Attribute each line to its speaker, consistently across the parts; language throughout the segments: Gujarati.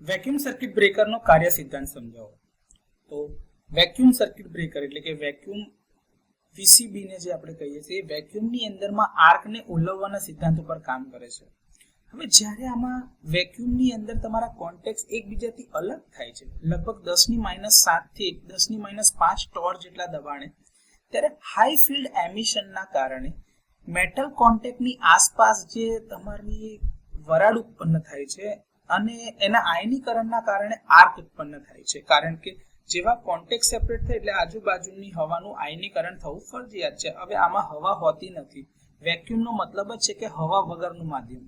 Speaker 1: વેક્યુમ સર્કિટ બ્રેકરનો કાર્ય સિદ્ધાંત સમજાવો. તો વેક્યુમ સર્કિટ બ્રેકર એટલે કે વેક્યુમ વીસીબી ને જે આપણે કહીએ છીએ વેક્યુમની અંદરમાં આર્કને ઓલવવાના સિદ્ધાંત ઉપર કામ કરે છે. હવે જ્યારે આમાં વેક્યુમની અંદર તમારા કોન્ટેક્ટ એકબીજાથી અલગ થાય છે, લગભગ 10⁻7 થી 10⁻5 ટોર જેટલા દબાણે, ત્યારે હાઈ ફિલ્ડ એમિશનના કારણે મેટલ કોન્ટેક્ટની આસપાસ જે તમારી વરાળ ઉત્પન્ન થાય છે અને એના આયનીકરણના કારણે આર્ક ઉત્પન્ન થાય છે. કારણ કે જેવા કોન્ટેક્ટ સેપરેટ થાય એટલે આજુબાજુની હવાનું આયનીકરણ થવું ફરજિયાત છે. હવે આમાં હવા હોતી નથી. વેક્યુમનો મતલબ જ છે કે હવા વગરનું માધ્યમ.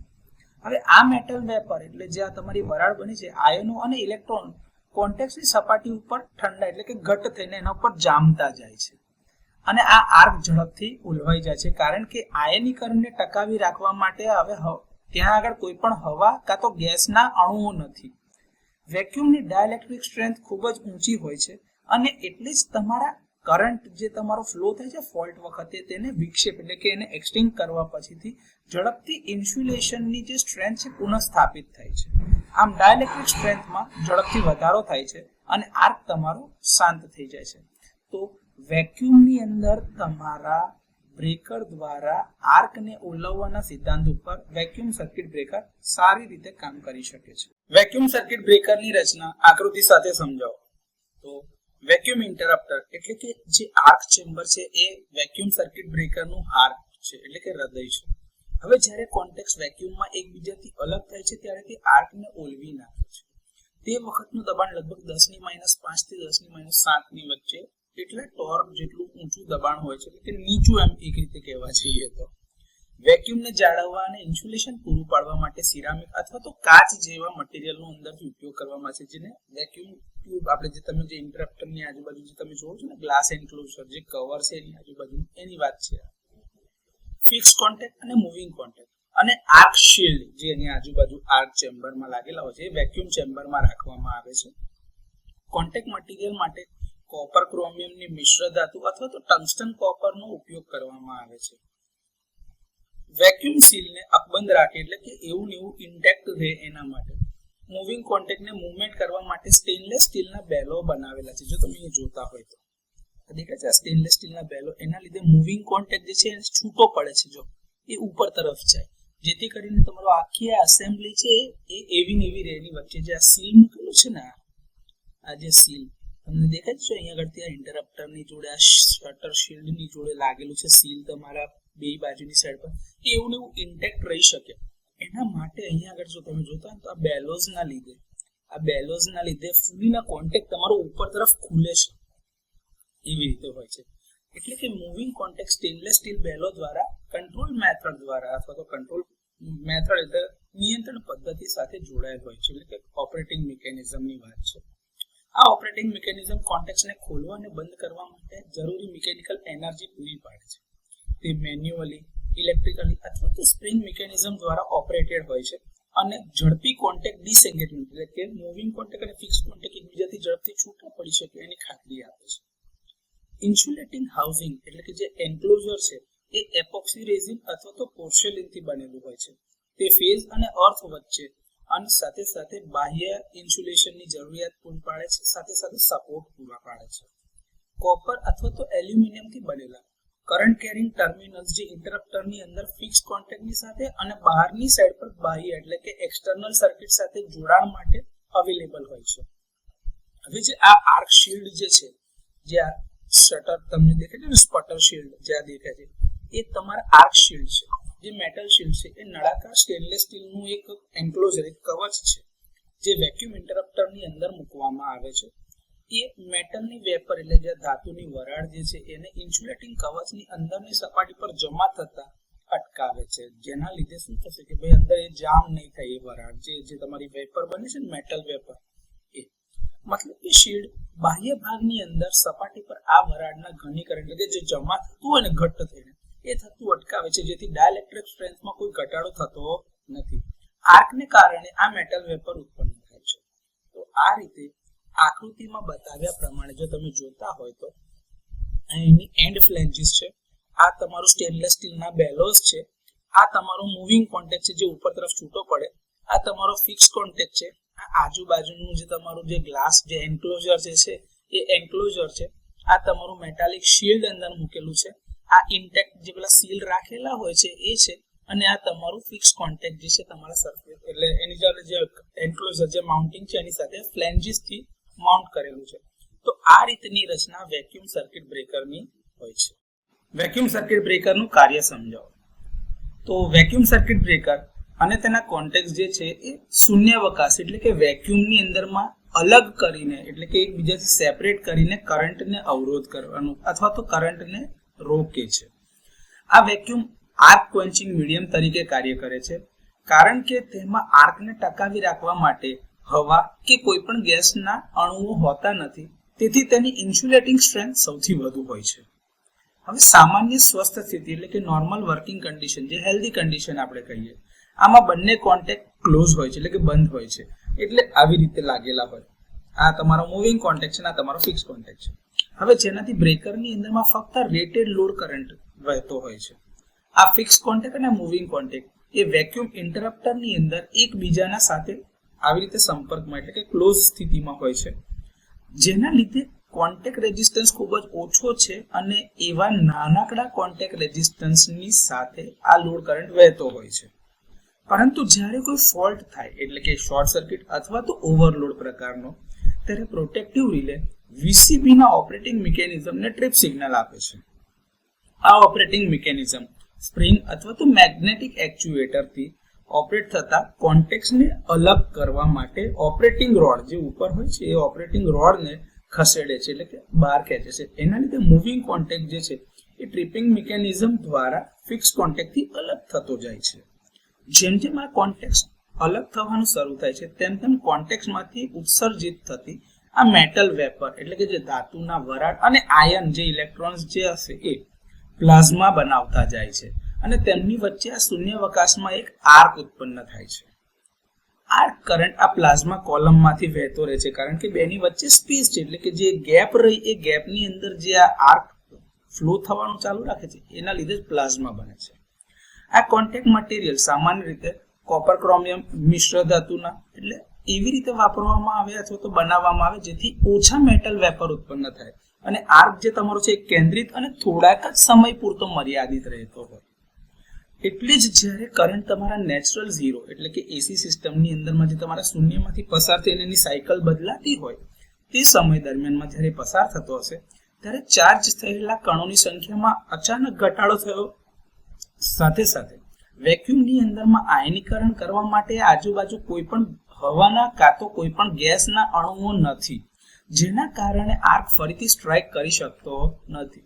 Speaker 1: હવે આ મેટલ વેપર એટલે જે આ તમારી વરાળ બની છે, આયનો અને ઇલેક્ટ્રોન કોન્ટેક્ટની સપાટી ઉપર ઠંડા એટલે કે ઘટ્ટ થઈને એના ઉપર જામતા જાય છે અને આ આર્ક ઝડપથી ઉલવાઈ જાય છે. કારણ કે આયનીકરણને ટકાવી રાખવા માટે હવે ત્યાં આગળ કોઈ પણ હવા કાં તો ગેસના અણુઓ નથી. વેક્યુમની ડાયલેક્ટ્રિક સ્ટ્રેન્થ ખૂબ જ ઊંચી હોય છે અને એટલે જ તમારા કરંટ જે તમારો ફ્લો થાય છે ફોલ્ટ વખતે તેને વિક્ષેપ એટલે કે એને એક્સટિંગ કરવા પછીથી ઝડપથી ઇન્સ્યુલેશનની જે સ્ટ્રેન્થ છે પુનઃસ્થાપિત થાય છે. આમ ડાયલેક્ટ્રિક સ્ટ્રેન્થમાં ઝડપથી વધારો થાય છે અને આર્ક તમારો શાંત થઈ જાય છે. તો વેક્યુમની અંદર તમારા બ્રેકર દ્વારા આર્કને ઓલવવાના સિદ્ધાંત ઉપર વેક્યુમ સર્કિટ બ્રેકર સારી રીતે કામ કરી શકે છે. વેક્યુમ સર્કિટ બ્રેકરની રચના આકૃતિ સાથે સમજાવો. તો વેક્યુમ ઇન્ટરપ્ટર એટલે કે જે આર્ક ચેમ્બર છે એ વેક્યુમ સર્કિટ બ્રેકરનું હાર્ટ છે એટલે કે હૃદય છે. હવે જ્યારે કોન્ટેક્ટ વેક્યુમમાં એકબીજાથી અલગ થાય છે ત્યારે તે આર્કને ઓલવી નાખે છે. તે વખતનું દબાણ લગભગ 10⁻5 થી 10⁻7 ની વચ્ચે એટલે ટોર જેટલું ઊંચું દબાણ હોય છે એટલે કે નીચું એમ એક રીતે કહેવા જઈએ તો. વેક્યુમને જાળવવા અને ઇન્સ્યુલેશન પૂરું પાડવા માટે સિરામિક અથવા તો કાચ જેવા મટીરીયલનો અંદરથી ઉપયોગ કરવામાં આવે છે, જેને વેક્યુમ ટ્યુબ આપણે જે તમે જે ઇન્ટરપ્ટરની આજુબાજુ જે તમે જોવો છો ને ગ્લાસ એન્ક્લોઝર જે કવર છે એની આજુબાજુ એની વાત છે. ફિક્સ કોન્ટેક્ટ અને મૂવિંગ કોન્ટેક્ટ અને આર્ક શિલ્ડ જે એની આજુબાજુ આર્ક ચેમ્બરમાં લાગેલા હોય છે એ વેક્યુમ ચેમ્બરમાં રાખવામાં આવે છે. કોન્ટેક્ટ મટીરીયલ માટે કોપર ક્રોમિયમની મિશ્ર ધાતુ અથવા તો ટંગસ્ટન કોપરનો ઉપયોગ કરવામાં આવે છે. વેક્યુમ સીલને અકબંધ રાખે એટલે કે એવું ને એવું ઇન્ટેક્ટ રહે એના માટે મૂવિંગ કોન્ટેક્ટને મૂવમેન્ટ કરવા માટે સ્ટેનલેસ સ્ટીલના બેલો બનાવેલા છે. જો તમે એ જોતા હોય તો દેખાય છે સ્ટેનલેસ સ્ટીલના બેલો, એના લીધે મૂવિંગ કોન્ટેક્ટ જે છે એ છૂટો પડે છે, જો એ ઉપર તરફ જાય, જેથી કરીને તમારો આખી એસેમ્બલી છે એ એવી ને એવી રહે. એની વચ્ચે જે આ સીલ મૂકેલું છે ને, આ જે સીલ તમને દેખાય છે અહીંયા આગળ ત્યાં ઇન્ટરપ્ટરની જોડે આ શટર શિલ્ડની જોડે લાગેલું છે સીલ તમારા બે બાજુની સાઈડ પર, એવું ને એવું ઇન્ટેક્ટ રહી શકે એના માટે અહીંયા આગળ જો તમે જોતા તો આ બેલોઝના લીધે ફૂલીના કોન્ટેક્ટ તમારો ઉપર તરફ ખુલે છે એવી રીતે હોય છે. એટલે કે moving contact stainless steel bellow દ્વારા કંટ્રોલ મેથડ દ્વારા અથવા તો કંટ્રોલ મેથડ એટલે નિયંત્રણ પદ્ધતિ સાથે જોડાયેલ હોય છે, એટલે કે ઓપરેટિંગ મિકેનિઝમની વાત છે. આ ઓપરેટિંગ મિકેનિઝમ કોન્ટેક્ટને ખોલવા અને બંધ કરવા માટે જરૂરી મિકેનિકલ એનર્જી પૂરી પાડે છે. તે મેન્યુઅલી, ઇલેક્ટ્રિકલી અથવા તો સ્પ્રિંગ મિકેનિઝમ દ્વારા ઓપરેટેડ હોય છે અને ઝડપી કોન્ટેક્ટ ડિસેંગેજમેન્ટ એટલે કે મૂવિંગ કોન્ટેક્ટ અને ફિક્સ કોન્ટેક્ટ એકબીજાથી ઝડપથી છૂટા પડી શકે એની ખાતરી આપે છે. ઇન્સ્યુલેટિંગ હાઉસિંગ એટલે કે જે એન્ક્લોઝર છે એ એપોક્સી રેઝિન અથવા તો પોર્સેલિનથી બનેલું હોય છે. તે ફેઝ અને અર્થ વચ્ચે અને સાથે સાથે બાહ્ય ઇન્સ્યુલેશનની જરૂરિયાત પૂરી પાડે છે, સાથે સાથે સપોર્ટ પૂરા પાડે છે. કોપર અથવા તો એલ્યુમિનિયમથી બનેલા કરંટ કેરિંગ ટર્મિનલ્સ જે ઇન્ટરપ્ટરની અંદર ફિક્સ કોન્ટેક્ટની સાથે અને બહારની સાઈડ પર બાહ્ય એટલે કે એક્સટર્નલ સર્કિટ સાથે જોડાણ માટે અવેલેબલ હોય છે. હવે જે આ આર્ક શિલ્ડ જે છે, જે આ શટર તમને દેખાય છે ને સ્પટર શિલ્ડ જ્યાં દેખાય છે, એ તમારા આર્ક શિલ્ડ છે. જે મેટલ શિલ્ડ છે એ નળાકાર સ્ટેનલેસ સ્ટીલનું એક એન્ક્લોઝર એક કવચ છે જે વેક્યુમ ઇન્ટરપ્ટરની અંદર મૂકવામાં આવે છે. એ મેટલની વેપર એટલે જે ધાતુની વરાળ જે છે એને ઇન્સ્યુલેટિંગ કવચની અંદરની સપાટી પર જમા થતા અટકાવે છે, જેના લીધે શું થશે કે ભાઈ અંદર એ જામ નહીં થાય. એ વરાળ જે તમારી વેપર બને છે ને મેટલ વેપર, એ મતલબ કે શિલ્ડ બાહ્ય ભાગની અંદર સપાટી પર આ વરાળના ઘનીકરણ એટલે કે જે જમા થતું હોય ને ઘટ્ટ થઈને એ થતું અટકાવે છે, જેથી ડાયલેક્ટ્રિક સ્ટ્રેન્થમાં કોઈ ઘટાડો થતો નથી. આર્કને કારણે આ મેટલ વેપર ઉત્પન્ન થાય છે. તો આ રીતે આકૃતિમાં બતાવ્યા પ્રમાણે જો તમે જોતા હોય તો અહીંની એન્ડ ફ્લેન્જીસ છે, આ તમારું સ્ટેનલેસ સ્ટીલના બેલોઝ છે, આ તમારો મૂવિંગ કોન્ટેક્ટ છે જે ઉપર તરફ છૂટો પડે, આ તમારો ફિક્સ કોન્ટેક્ટ છે, આ આજુબાજુનું જે તમારું જે ગ્લાસ જે એન્ક્લોઝર છે એ એન્ક્લોઝર છે. આ તમારું મેટાલિક શિલ્ડ અંદર મૂકેલું છે. આ ઇન્ટેક્ટ જે પેલા સીલ રાખેલા હોય છે એ છે, અને આ તમારું ફિક્સ કોન્ટેક્ટ જે છે તમારા સરફેસ એટલે એની સાથે જે એન્ક્લોઝર જે માઉન્ટિંગ છે એની સાથે ફ્લેન્જીસ થી માઉન્ટ કરેલું છે. તો આ રીતની રચના વેક્યુમ સર્કિટ બ્રેકરની હોય છે. વેક્યુમ સર્કિટ બ્રેકરનું કાર્ય સમજાવો. તો વેક્યુમ સર્કિટ બ્રેકર અને તેના કોન્ટેક્ટ જે છે એ શૂન્યાવકાશ એટલે કે વેક્યુમની અંદરમાં અલગ કરીને એટલે કે એકબીજાથી સેપરેટ કરીને કરંટને અવરોધ કરવાનું અથવા તો કરંટને રોકે છે. આ વેક્યુમ આર્ક ક્વેન્ચિંગ મીડિયમ તરીકે કાર્ય કરે છે, કારણ કે તેમાં આર્કને ટકાવી રાખવા માટે હવા કે કોઈ પણ ગેસના અણુઓ હોતા નથી, તેથી તેની ઇન્સ્યુલેટિંગ સ્ટ્રેન્થ સૌથી વધુ હોય છે. હવે સામાન્ય સ્વસ્થ સ્થિતિ એટલે કે નોર્મલ વર્કિંગ કન્ડિશન જે હેલ્ધી કન્ડિશન આપણે કહીએ, આમાં બંને કોન્ટેક્ટ ક્લોઝ હોય છે એટલે કે બંધ હોય છે, એટલે આવી રીતે લાગેલા હોય. આ તમારો મૂવિંગ કોન્ટેક્ટ છે, આ તમારો ફિક્સ કોન્ટેક્ટ છે. હવે જેનાથી બ્રેકરની અંદરમાં ફક્ત રેટેડ લોડ કરંટ વહેતો હોય છે. આ ફિક્સ કોન્ટેક્ટ અને મૂવિંગ કોન્ટેક્ટ એ વેક્યુમ ઇન્ટરપ્ટરની અંદર એકબીજાના સાથે આવી રીતે સંપર્કમાં એટલે કે ક્લોઝ સ્થિતિમાં હોય છે, જેના લીધે કોન્ટેક્ટ રેઝિસ્ટન્સ ખૂબ જ ઓછો છે અને એવા નાનકડા કોન્ટેક્ટ રેઝિસ્ટન્સની સાથે આ લોડ કરંટ વહેતો હોય છે. પરંતુ જ્યારે કોઈ ફોલ્ટ થાય એટલે કે શોર્ટ સર્કિટ અથવા તો ઓવરલોડ પ્રકારનો, ત્યારે પ્રોટેક્ટિવ રિલે વીસીબીના ઓપરેટિંગ મિકેનિઝમને ટ્રિપ સિગ્નલ આપે છે. આ ઓપરેટિંગ મિકેનિઝમ સ્પ્રિંગ અથવા તો મેગ્નેટિક એક્ચ્યુએટરથી ઓપરેટ થતા કોન્ટેક્ટ્સને અલગ કરવા માટે ઓપરેટિંગ રોડ જે ઉપર હોય છે એ ઓપરેટિંગ રોડને ખસેડે છે એટલે કે બહાર ખેંચે છે. એના લીધે મૂવિંગ કોન્ટેક્ટ જે છે એ ટ્રિપિંગ મિકેનિઝમ દ્વારા ફિક્સ કોન્ટેક્ટથી અલગ થતો જાય છે. જેમ જેમ આ કોન્ટેક્ટ અલગ થવાનું શરૂ થાય છે તેમ તેમ કોન્ટેક્ટમાંથી ઉત્સર્જિત થતી આ મેટલ વેપર એટલે કે જે ધાતુના વરાળ અને આયન જે ઇલેક્ટ્રોન્સ જે હશે એ પ્લાઝમા બનાવતા જાય છે અને તેમની વચ્ચે આ શૂન્યાવકાશમાં એક આર્ક ઉત્પન્ન થાય છે. આર્ક કરંટ આ પ્લાઝમા કોલમમાંથી વહેતો રહે છે, કારણ કે બેની વચ્ચે સ્પેસ છે એટલે કે જે ગેપ રહી એ ગેપની અંદર જે આ આર્ક ફ્લો થવાનું ચાલુ રાખે છે એના લીધે જ પ્લાઝમા બને છે. આ કોન્ટેક્ટ મટીરિયલ સામાન્ય રીતે કોપર ક્રોમિયમ મિશ્ર ધાતુના એટલે એવી રીતે વાપરવામાં આવે અથવા તો બનાવવામાં આવે જેથી ઓછા મેટલ વેપર ઉત્પન્ન થાય અને આર્ક જે તમારો છે કેન્દ્રિત અને થોડાક જ સમય પૂરતો મર્યાદિત રહેતો હોય. એટલે જ જ્યારે કરંટ તમારા નેચરલ ઝીરો એટલે કે એસી સિસ્ટમની અંદરમાં જે તમારા શૂન્યમાંથી પસાર થઈને એની સાયકલ બદલાતી હોય તે સમય દરમિયાનમાં જ્યારે પસાર થતો હશે ત્યારે ચાર્જ થયેલા કણોની સંખ્યામાં અચાનક ઘટાડો થયો સાથે સાથે વેક્યુમની અંદરમાં આયનીકરણ કરવા માટે આજુબાજુ કોઈ પણ હવાના કાં તો કોઈ પણ ગેસના અણુઓ નથી, જેના કારણે આર્ક ફરીથી સ્ટ્રાઇક કરી શકતો નથી.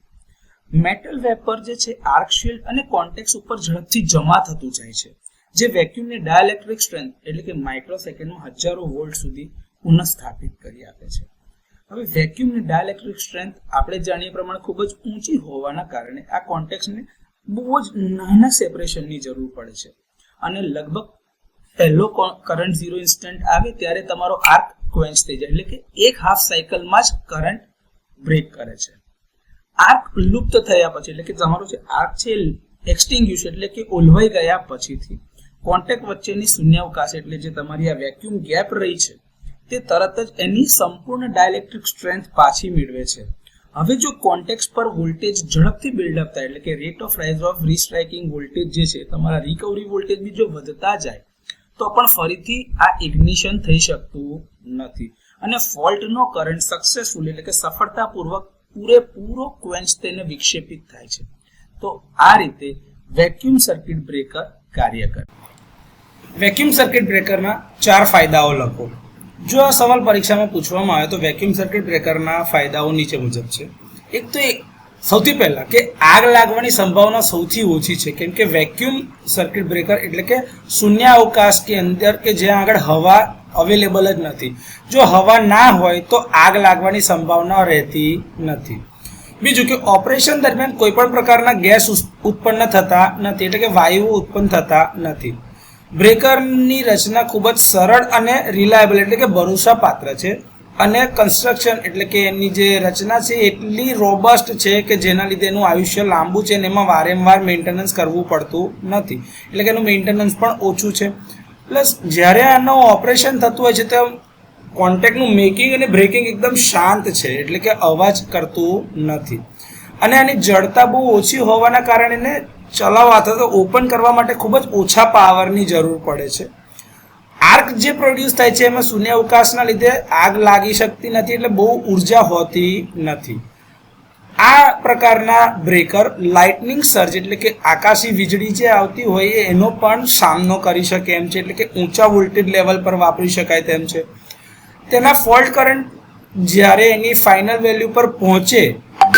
Speaker 1: મેટલ વેપર જે છે આર્ક શિલ્ડ અને કોન્ટેક્ટ્સ ઉપર ઝડપથી જમા થતું જાય છે, જે વેક્યુમની ડાયલેક્ટ્રિક સ્ટ્રેન્થ એટલે કે માઇક્રોસેકન્ડમાં હજારો વોલ્ટ સુધી પુનઃસ્થાપિત કરી આપે છે. હવે વેક્યુમની ડાયલેક્ટ્રિક સ્ટ્રેન્થ આપણે જાણીએ પ્રમાણે ખૂબ જ ઊંચી હોવાના કારણે આ કોન્ટેક્ટ્સને બહુ જ નાના સેપરેશનની જરૂર પડે છે અને લગભગ પહેલો કરંટ ઝીરો ઇન્સ્ટન્ટ આવે ત્યારે તમારો આર્ક ક્વેન્ચ થઈ જાય એટલે કે એક હાફ સાયકલમાં જ કરંટ બ્રેક કરે છે. આર્ક લુપ્ત થયા પછી એટલે કે તમારું જે આર્ક છે એક્સટિંગ્યુશ એટલે કે ઓલવાઈ ગયા પછીથી કોન્ટેક્ટ વચ્ચેની શૂન્યાવકાશ એટલે જે તમારી આ વેક્યુમ ગેપ રહી છે તે તરત જ એની સંપૂર્ણ ડાયલેક્ટ્રિક સ્ટ્રેન્થ પાછી મેળવે છે. હવે જો કોન્ટેક્ટ પર વોલ્ટેજ ઝડપથી બિલ્ડઅપ થાય એટલે કે rate of rise of restriking voltage જે છે તમારા રિકવરી વોલ્ટેજ બી જો વધતા જાય તો પણ ફરીથી આ ઇગ્નિશન થઈ શકતું નથી અને ફોલ્ટનો કરંટ સક્સેસફુલ એટલે કે સફળતાપૂર્વક પૂરેપૂરો ક્વેન્ચ તેને વિક્ષેપિત થાય છે. તો આ રીતે વેક્યુમ સર્કિટ બ્રેકર કાર્ય કરે. વેક્યુમ સર્કિટ બ્રેકરના 4 ફાયદાઓ લખો. જો આ સવાલ પરીક્ષામાં પૂછવામાં આવે તો વેક્યુમ સર્કિટ બ્રેકરના ફાયદાઓ નીચે મુજબ છે. એક તો સૌથી પહેલા કે આગ લાગવાની સંભાવના સૌથી ઓછી છે, કેમ કે વેક્યુમ સર્કિટ બ્રેકર એટલે કે શૂન્યાવકાશ કે અંદર કે જ્યાં આગળ હવા અવેલેબલ જ નથી. જો હવા ના હોય તો આગ લાગવાની સંભાવના રહેતી નથી. બીજું કે ઓપરેશન દરમિયાન કોઈ પણ પ્રકારના ગેસ ઉત્પન્ન થતા નથી એટલે કે વાયુઓ ઉત્પન્ન થતા નથી. બ્રેકરની રચના ખૂબ જ સરળ અને રિલાયબલ એટલે કે ભરોસાપાત્ર છે અને કન્સ્ટ્રક્શન એટલે કે એની જે રચના છે એટલી રોબસ્ટ છે કે જેના લીધે એનું આયુષ્ય લાંબુ છે અને એમાં વારંવાર મેન્ટેનન્સ કરવું પડતું નથી એટલે કે એનું મેન્ટેનન્સ પણ ઓછું છે.
Speaker 2: પ્લસ જ્યારે આનો ઓપરેશન થતું હોય છે તો કોન્ટેક્ટનું મેકિંગ અને બ્રેકિંગ એકદમ શાંત છે, એટલે કે અવાજ કરતું નથી. અને આની જડતા બહુ ઓછી હોવાના કારણે એને ચલાવવા અથવા તો ઓપન કરવા માટે ખૂબ જ ઓછા પાવરની જરૂર પડે છે. આર્ક જે પ્રોડ્યુસ થાય છે એમાં શૂન્યાવકાશના લીધે આગ લાગી શકતી નથી, એટલે બહુ ઉર્જા હોતી નથી. આ પ્રકારના બ્રેકર લાઇટનિંગ સર્જ એટલે કે આકાશી વીજળી જે આવતી હોય એનો પણ સામનો કરી શકે એમ છે, એટલે કે ઊંચા વોલ્ટેજ લેવલ પર વાપરી શકાય તેમ છે. તેના ફોલ્ટ કરંટ જ્યારે એની ફાઇનલ વેલ્યુ પર પહોંચે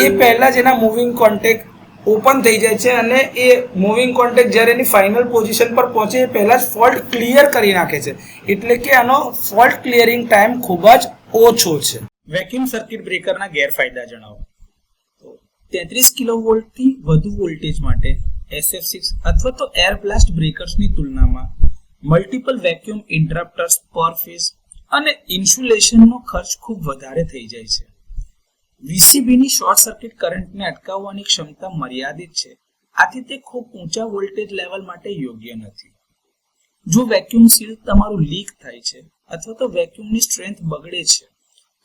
Speaker 2: એ પહેલાં જ એના મૂવિંગ કોન્ટેક્ટ ઓપન થઈ જાય છે અને એ મૂવિંગ કોન્ટેક્ટ જ્યારે એની ફાઇનલ પોઝિશન પર પહોંચે એ પહેલાં જ ફોલ્ટ ક્લિયર કરી નાખે છે, એટલે કે આનો ફોલ્ટ ક્લિયરિંગ ટાઈમ ખૂબ જ ઓછો છે.
Speaker 1: વેક્યુમ સર્કિટ બ્રેકરના ગેરફાયદા જણાવો. તો 33 કિલોવોલ્ટથી વધુ વોલ્ટેજ માટે SF6 અથવા તો એર બ્લાસ્ટ બ્રેકર્સની તુલનામાં મલ્ટિપલ વેક્યુમ ઇન્ટરપ્ટર્સ પર ફેઝ અને ઇન્સ્યુલેશનનો ખર્ચ ખૂબ વધારે થઈ જાય છે. વીસીબીની શોર્ટ સર્કિટ કરંટને અટકાવવાની ક્ષમતા મર્યાદિત છે, આથી તે ખૂબ ઊંચા વોલ્ટેજ લેવલ માટે યોગ્ય નથી. જો વેક્યુમ સીલ તમારું લીક થાય છે અથવા તો વેક્યુમની સ્ટ્રેન્થ બગડે છે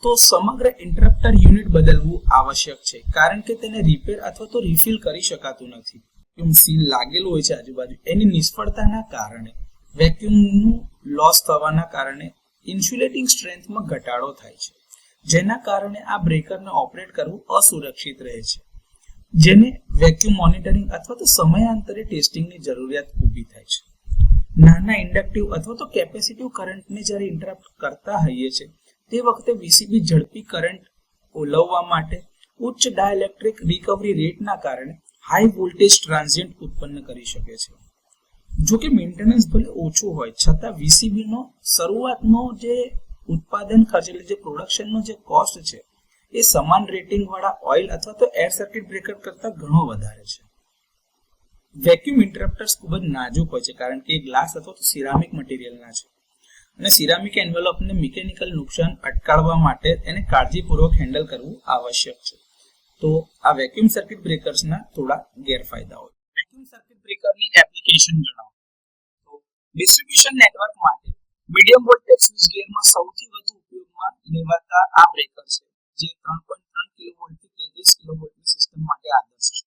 Speaker 1: તો સમગ્ર ઇન્ટરપ્ટર યુનિટ બદલવું આવશ્યક છે, કારણ કે તેને રિપેર અથવા તો રિફિલ કરી શકાતું નથી. વેક્યુમ સીલ લાગેલું હોય છે આજુબાજુ, એની નિષ્ફળતાના કારણે વેક્યુમનું લોસ થવાના કારણે ઇન્સ્યુલેટિંગ સ્ટ્રેન્થમાં ઘટાડો થાય છે, જેના કારણે આ બ્રેકરને ઓપરેટ કરવું અસુરક્ષિત રહે છે, જેને વેક્યુમ મોનિટરિંગ અથવા તો સમયાંતરે ટેસ્ટિંગની જરૂરિયાત ઊભી થાય છે. નાના ઇન્ડક્ટિવ અથવા તો કેપેસિટિવ કરંટને જ્યારે ઇન્ટરપ્ટ કરતા હોઈએ છે તે વખતે વીસીબી ઝડપી કરંટ ઓલવવા માટે ઉચ્ચ ડાયલેક્ટ્રિક રિકવરી રેટના કારણે હાઈ વોલ્ટેજ ટ્રાન્ઝિયન્ટ ઉત્પન્ન કરી શકે છે. જો કે મેન્ટેનન્સ ભલે ઓછું હોય છતાં વીસીબીનો શરૂઆતનો જે ઉત્પાદન ખર્ચ એટલે જે પ્રોડક્શનનો જે કોસ્ટ છે એ સમાન રેટિંગ વાળા ઓઇલ અથવા તો એર સર્કિટ બ્રેકર કરતા ઘણો વધારે છે. વેક્યુમ ઇન્ટરપ્ટર્સ ખૂબ જ નાજુક હોય છે, કારણ કે ગ્લાસ અથવા તો સિરામિક મટીરિયલના છે અને સિરામિક એન્વેલોપને મિકેનિકલ નુકસાન અટકાવવા માટે એને કાળજીપૂર્વક હેન્ડલ કરવું આવશ્યક છે. તો આ વેક્યુમ સર્કિટ બ્રેકર્સના થોડા ગેરફાયદાઓ. વેક્યુમ સર્કિટ બ્રેકરની એપ્લિકેશન જણાવો. તો ડિસ્ટ્રીબ્યુશન નેટવર્ક માટે મીડિયમ વોલ્ટેજ સ્વિચ ગિયરમાં સૌથી વધુ ઉપયોગમાં લેવાતા આ બ્રેકર છે, જે 3.3 કિલોવોલ્ટથી 33 કિલોવોલ્ટની સિસ્ટમ માટે આદર્શ છે.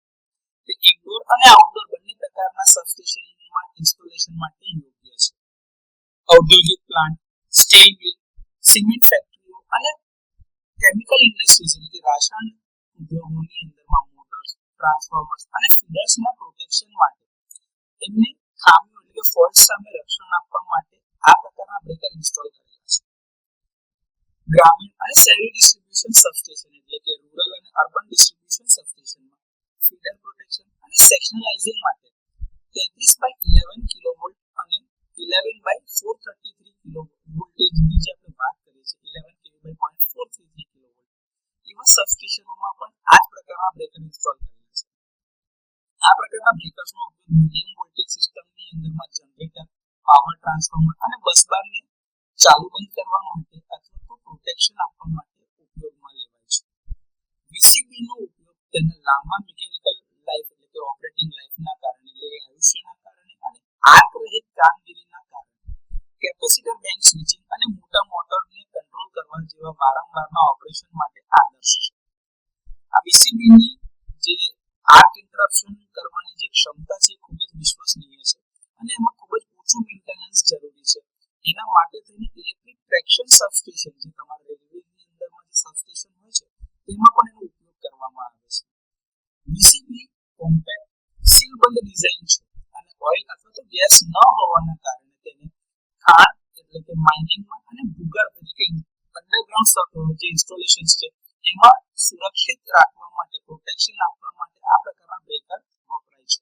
Speaker 1: તે ઇન્ડોર અને આઉટડોર બંને પ્રકારના સબસ્ટેશનમાં ઇન્સ્ટોલેશન માટે યોગ્ય છે. ઔદ્યોગિક પ્લાન્ટ, સ્ટીલ મિલ, સિમેન્ટ ફેક્ટરીઓ અને કેમિકલ ઇન્ડસ્ટ્રીઝ એટલે કે રાસાયણ ઉદ્યોગોની અંદરમાં મોટર્સ, ટ્રાન્સફોર્મર્સ અને ફીડર્સના પ્રોટેક્શન માટે એમને ખામીઓ એટલે કે ફોલ્ટ સામે રક્ષણ આપવા માટે આ પ્રકારના બ્રેકર ઇન્સ્ટોલ કરેલા છે. ગ્રામીણ અને શહેરી ડિસ્ટ્રીબ્યુશન સબસ્ટેશન એટલે કે રૂરલ અને અર્બન ડિસ્ટ્રીબ્યુશન સબસ્ટેશનમાં ફીડર પ્રોટેક્શન અને સેક્શનલાઇઝિંગ માટે 33/11 કિલોવોલ્ટ અને 11/433 કિલોવોલ્ટ વોલ્ટેજની જે આપણે વાત કરીએ છીએ 11 kV/433 કિલોવોલ્ટ એવા સબસ્ટેશનોમાં પણ આ પ્રકારના બ્રેકર ઇન્સ્ટોલ કરેલા છે. આ પ્રકારના બ્રેકર્સનો ઉપયોગ મીડિયમ વોલ્ટેજ સિસ્ટમની અંદરમાં જનરેટર, પાવર ટ્રાન્સફોર્મર અને બસબારને ચાલુ બંધ કરવા માટે અથવા તો પ્રોટેક્શન આપવા માટે ઉપયોગમાં લેવાય છે. વીસીબીનો ઉપયોગ તેના લાંબા મિકેનિકલ લાઈફ એટલે કે ઓપરેટિંગ લાઈફના કારણે એટલે આયુષ્યના કારણે અને આર્ક રહિત કામગીરીના કારણે કેપેસિટર બેંક સ્વિચિંગ અને મોટા મોટરને કંટ્રોલ કરવા જેવા વારંવારના ઓપરેશન માટે આદર્શ છે. આ વીસીબીની જે આર્ક ઇન્ટરપ્શન કરવાની જે ક્ષમતા છે ખૂબ જ વિશ્વસનીય છે અને એમાં ખૂબ જ ઓછું મેન્ટેનન્સ જરૂરી છે. એના માટે થઈને ઇલેક્ટ્રિક ટ્રેક્શન સબસ્ટેશન જે તમારા રેલવેની અંદરમાં જે સબસ્ટેશન હોય છે તેમાં પણ એનો ઉપયોગ કરવામાં આવે છે. વીસીબી કોમ્પેક્ટ સીલબંધ ડિઝાઇન છે અને ઓઇલ અથવા તો ગેસ ન હોવાના કારણે તેને ખાણ એટલે કે માઇનિંગમાં અને ભૂગર્ભ એટલે કે અંડરગ્રાઉન્ડ જે ઇન્સ્ટોલેશન્સ છે એમાં સુરક્ષિત રાખવા માટે પ્રોટેક્શન આપવા માટે આ પ્રકારના બ્રેકર વપરાય છે.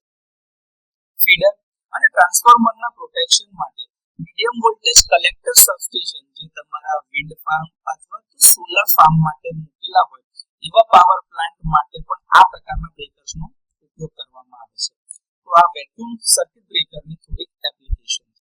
Speaker 1: ફીડર અને ટ્રાન્સફોર્મરના પ્રોટેક્શન માટે મીડિયમ વોલ્ટેજ કલેક્ટર સબસ્ટેશન જે તમારા વિન્ડ ફાર્મ અથવા તો સોલર ફાર્મ માટે મૂકેલા હોય એવા પાવર પ્લાન્ટ માટે પણ આ પ્રકારના બ્રેકર્સનો ઉપયોગ કરવામાં આવે છે. તો આ વેક્યુમ સર્કિટ